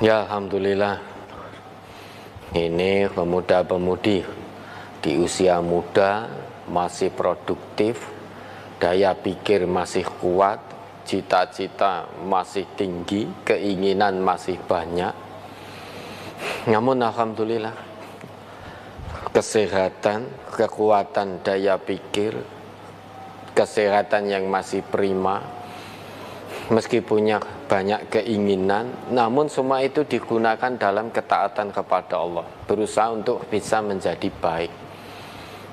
Ya, alhamdulillah. Ini pemuda-pemudi di usia muda masih produktif, daya pikir masih kuat, cita-cita masih tinggi, keinginan masih banyak. Namun alhamdulillah, kesehatan, kekuatan daya pikir, kesehatan yang masih prima, meski punya banyak keinginan, namun semua itu digunakan dalam ketaatan kepada Allah, berusaha untuk bisa menjadi baik.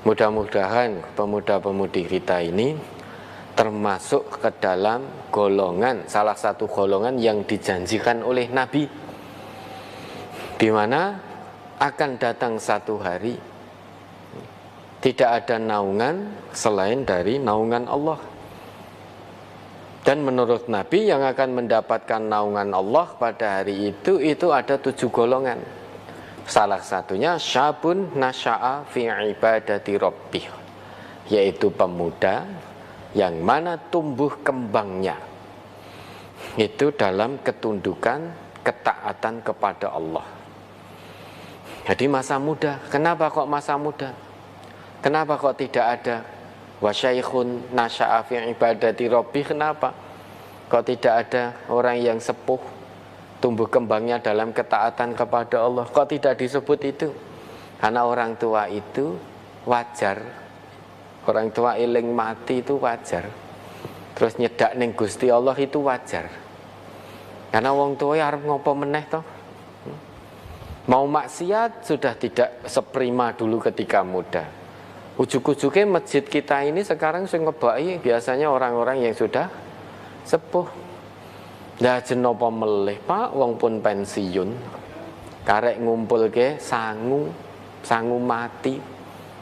Mudah-mudahan pemuda-pemudi kita ini termasuk ke dalam golongan, salah satu golongan yang dijanjikan oleh Nabi, di mana akan datang satu hari tidak ada naungan selain dari naungan Allah. Dan menurut Nabi yang akan mendapatkan naungan Allah pada hari itu ada 7 golongan. Salah satunya syabun nasya'a fi ibadati rabbih, yaitu pemuda yang mana tumbuh kembangnya itu dalam ketundukan, ketaatan kepada Allah. Jadi masa muda, kenapa kok masa muda? Kenapa kok tidak ada wasyaikhun nasya'a fi ibadati rabbih? Kenapa kok tidak ada orang yang sepuh tumbuh kembangnya dalam ketaatan kepada Allah? Kok tidak disebut itu? Karena orang tua itu wajar, orang tua eling mati itu wajar, terus nyedak ning Gusti Allah itu wajar. Karena wong tua arep ngopo meneh toh? Mau maksiat sudah tidak seprima dulu ketika muda. Ujuk-ujuknya masjid kita ini sekarang sing ngebaki biasanya orang-orang yang sudah sepuh. Lah jenapa melih Pak, wong pun pensiun. Karek ngumpul ke sangu mati.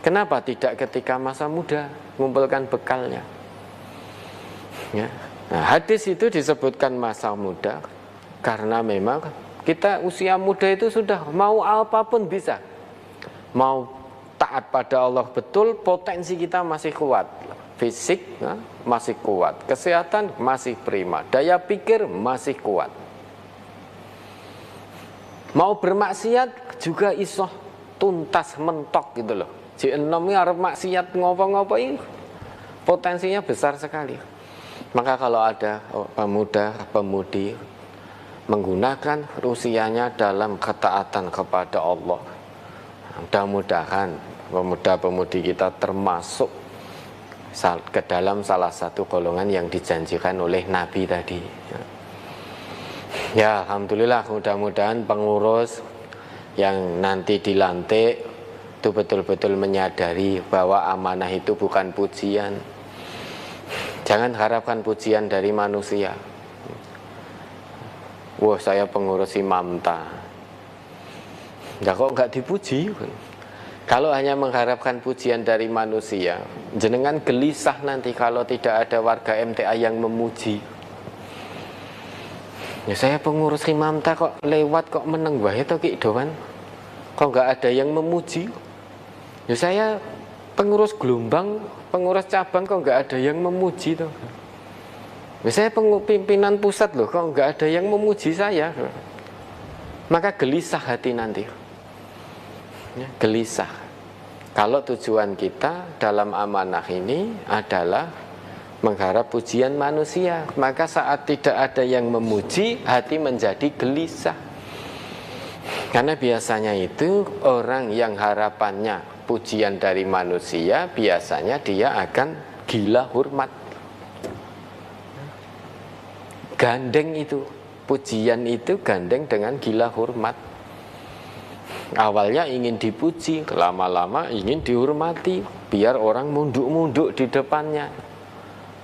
Kenapa tidak ketika masa muda ngumpulkan bekalnya? Ya. Nah, hadis itu disebutkan masa muda karena memang kita usia muda itu sudah mau apapun bisa. Mau taat pada Allah betul, potensi kita masih kuat, fisik masih kuat, kesehatan masih prima, daya pikir masih kuat. Mau bermaksiat juga iso tuntas mentok gitu loh. J6 ini harus maksiat ngopo-ngopo ini potensinya besar sekali. Maka kalau ada pemuda-pemudi menggunakan usianya dalam ketaatan kepada Allah, mudah-mudahan pemuda-pemudi kita termasuk ke dalam salah satu golongan yang dijanjikan oleh Nabi tadi. Ya, alhamdulillah, mudah-mudahan pengurus yang nanti dilantik itu betul-betul menyadari bahwa amanah itu bukan pujian. Jangan harapkan pujian dari manusia. Wah, saya pengurus Imamta. Ya kok nggak dipuji? Kalau hanya mengharapkan pujian dari manusia, jenengan gelisah nanti kalau tidak ada warga MTA yang memuji. Ya saya pengurus Imamta kok lewat kok meneng wae to Ki Doan. Kok nggak ada yang memuji? Ya saya pengurus gelombang, pengurus cabang kok nggak ada yang memuji toh. Ya saya pimpinan pusat loh, kok nggak ada yang memuji saya. Maka gelisah hati nanti. Ya, gelisah. Kalau tujuan kita dalam amanah ini adalah mengharap pujian manusia, maka saat tidak ada yang memuji, hati menjadi gelisah. Karena biasanya itu orang yang harapannya pujian dari manusia, biasanya dia akan gila hormat. Gandeng itu, pujian itu gandeng dengan gila hormat. Awalnya ingin dipuji, lama-lama ingin dihormati, biar orang munduk-munduk di depannya.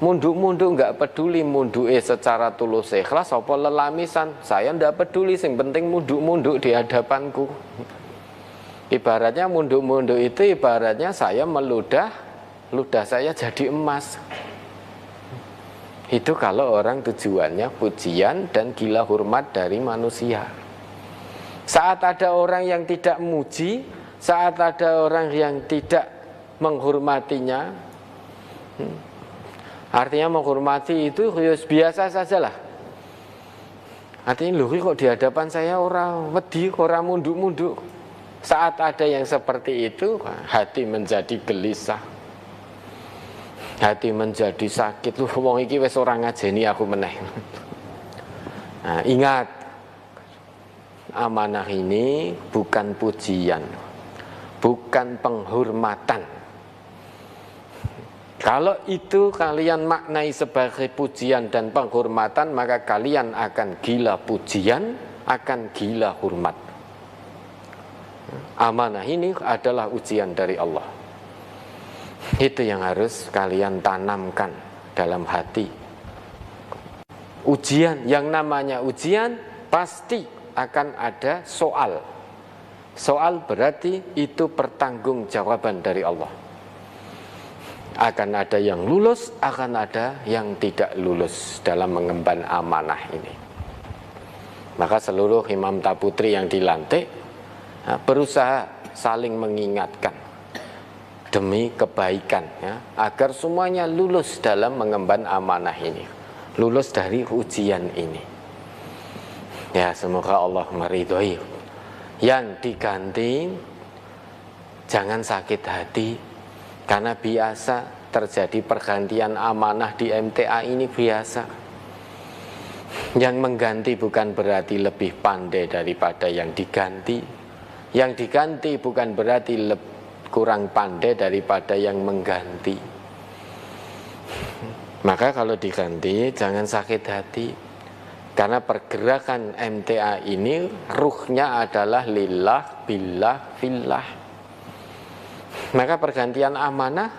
Munduk-munduk nggak peduli munduke secara tulus ikhlas apa lelamisan, saya nggak peduli, yang penting munduk-munduk di hadapanku. Ibaratnya munduk-munduk itu ibaratnya saya meludah, ludah saya jadi emas. Itu kalau orang tujuannya pujian dan gila hormat dari manusia. Saat ada orang yang tidak muji, saat ada orang yang tidak menghormatinya, artinya menghormati itu biasa sajalah. Artinya loh kok di hadapan saya orang wedi, orang munduk-munduk. Saat ada yang seperti itu, hati menjadi gelisah, hati menjadi sakit. Lu wong iki wis ora ngajeni aku meneh. Nah, ingat, amanah ini bukan pujian, bukan penghormatan. Kalau itu kalian maknai sebagai pujian dan penghormatan, maka kalian akan gila pujian, akan gila hormat. Amanah ini adalah ujian dari Allah. Itu yang harus kalian tanamkan dalam hati. Ujian, yang namanya ujian pasti akan ada soal. Soal berarti itu pertanggungjawaban dari Allah. Akan ada yang lulus, akan ada yang tidak lulus dalam mengemban amanah ini. Maka seluruh imam taputri yang dilantik berusaha saling mengingatkan demi kebaikan, ya, agar semuanya lulus dalam mengemban amanah ini, lulus dari ujian ini. Ya, semoga Allah meridhoi. Yang diganti jangan sakit hati, karena biasa terjadi pergantian amanah di MTA ini biasa. Yang mengganti bukan berarti lebih pandai daripada yang diganti. Yang diganti bukan berarti kurang pandai daripada yang mengganti. Maka kalau diganti jangan sakit hati, karena pergerakan MTA ini ruhnya adalah lillah, billah, fillah. Maka pergantian amanah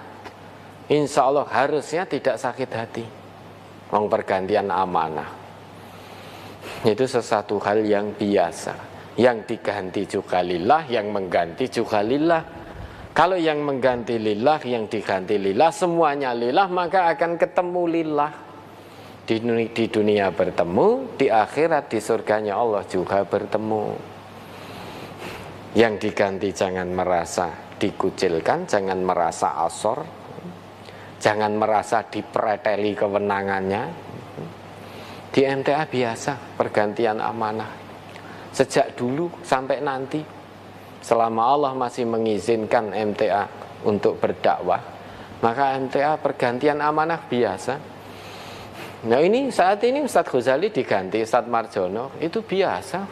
insya Allah harusnya tidak sakit hati. Pergantian amanah itu sesuatu hal yang biasa. Yang diganti juga lillah, yang mengganti juga lillah. Kalau yang mengganti lillah, yang diganti lillah, semuanya lillah, maka akan ketemu lillah. Di dunia bertemu, di akhirat di surganya Allah juga bertemu. Yang diganti jangan merasa dikucilkan, jangan merasa asor, jangan merasa dipreteli kewenangannya. Di MTA biasa pergantian amanah sejak dulu sampai nanti, selama Allah masih mengizinkan MTA untuk berdakwah, maka MTA pergantian amanah biasa. Nah ini saat ini Ustadz Ghazali diganti Ustadz Marjono, itu biasa.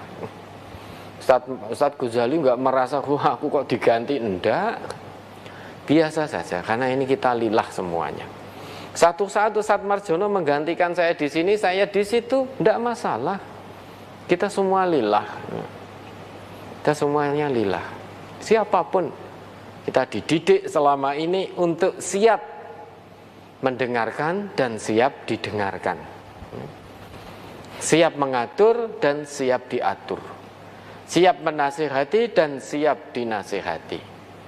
Ustadz Ghazali nggak merasa wah aku kok diganti, enggak, biasa saja, karena ini kita lillah semuanya. Satu saat Ustadz Marjono menggantikan saya di sini, saya di situ, enggak masalah. Kita semua lillah, kita semuanya lillah. Siapapun kita dididik selama ini untuk siap mendengarkan dan siap didengarkan, siap mengatur dan siap diatur, siap menasihati dan siap dinasihati,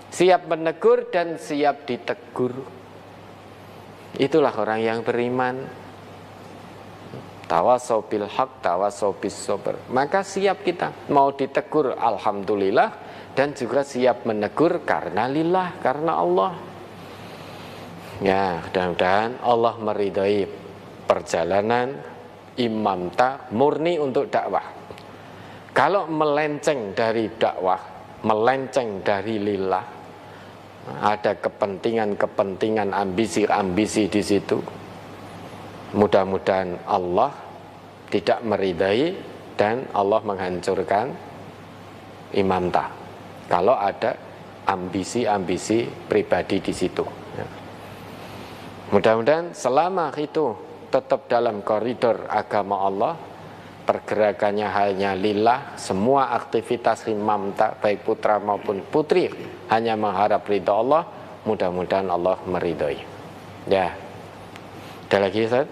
siap menegur dan siap ditegur. Itulah orang yang beriman. Tawasau bil haq, tawasau bis sabr. Maka siap kita mau ditegur alhamdulillah, dan juga siap menegur karena lillah, karena Allah. Ya, mudah-mudahan Allah meridhai perjalanan Imam Ta murni untuk dakwah. Kalau melenceng dari dakwah, melenceng dari lillah, ada kepentingan-kepentingan, ambisi-ambisi di situ, mudah-mudahan Allah tidak meridhai dan Allah menghancurkan Imam Ta kalau ada ambisi-ambisi pribadi di situ. Mudah-mudahan selama itu tetap dalam koridor agama Allah, pergerakannya hanya lillah, semua aktivitas Imam Ta baik putra maupun putri hanya mengharap ridha Allah, mudah-mudahan Allah meridhai. Ya. Ada lagi Ustaz?